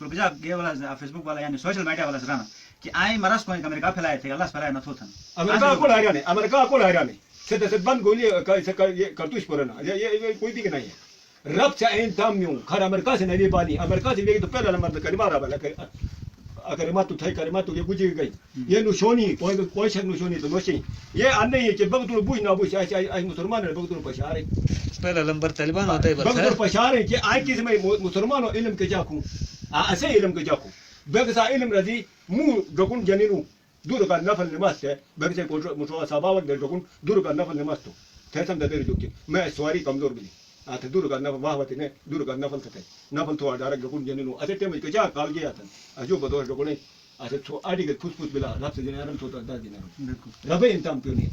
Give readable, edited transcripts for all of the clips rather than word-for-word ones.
project ये वाला Facebook वाला यानी सोशल मीडिया वाला रहना कि आई मरस को अमेरिका फैलाए थे अल्लाह फैलाए न थोथन अमेरिका को लाया नहीं से बंद गोली ये करतूस परना ये कोई दिख नहीं है रब से इन दाम यूं खर अमेरिका से नहीं बानी अमेरिका से तो पहला नंबर पे करीमा रहा अगर मत थे कर मत ये बुझ गई ये नुशोनी कोई शक नुशोनी तो नोशी ये अन्य ये कि बगतुल बुझ ना बुझ आई मुसलमान है बगतुल पशारे पहला नंबर तालिबान होता है बगतुल पशारे कि आई किस में मुसलमान इल्म के जाकू ऐसे इल्म के जाकू बगसा इल्म रजी मु डकुन जनीनु दूर का नफल नमाज है बगसे को मुसवा सबावत दे डकुन दूर का नफल नमाज तो थैसम दे जो कि मैं सवारी कमजोर भी आते दूर का नफल वाहवती ने दूर का नफल थे नफल तो डायरेक्ट डकुन जनीनु अते टेम के जा काल गया था अजो बदो डकुन आते तो आड़ी के फुसफुस बिला रब से जने आराम तो दा दिना रब इंतम पे नहीं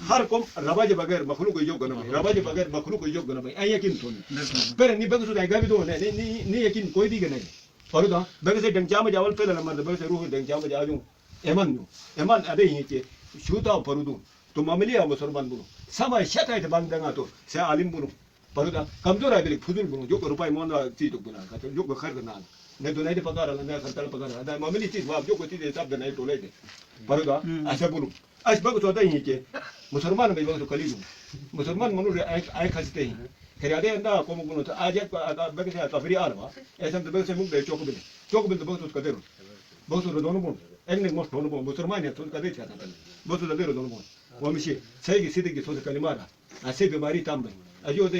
हर को रबाज बगैर मखलूक को योग न भाई रबाज बगैर मखलूक को योग न भाई आई यकीन तो नहीं पर नहीं बगसो दाई गाबी तो नहीं यकीन कोई भी नहीं पर दा बगसे डंचा में जावल पहले नंबर बगसे रूह डंचा में जाजू एमन अदे ही के शूता परुदू तो मामलिया मुसलमान बुनु समय शताय बंदंगा तो से आलिम बुनु परुदा कमजोर है बिल्कुल फुजुल बुनु जो रुपए मोन चीज बुना का जो खर्च ना ने तो नहीं पगार ना खर्च पगार अदा मामली चीज वाप जो कोई चीज सब नहीं टोले दे परुदा ऐसे बुनु आज बग तो ही के मुसलमान भाई बग तो कली मुसलमान मनु आए खसते ही खरियादे अंदा को बुनु तो आज बग से कफरी आलवा ऐसे तो बग से मुंह दे चौक बिल तो बग तो कदर बग तो दोनों बुनु एंग मोस्ट होनो बो मुसलमान है तो कदे चाहता है बग तो दे दोनों बुनु वो मिशी सही की सीधी की सोच कलिमारा ऐसे बीमारी तम अजो दे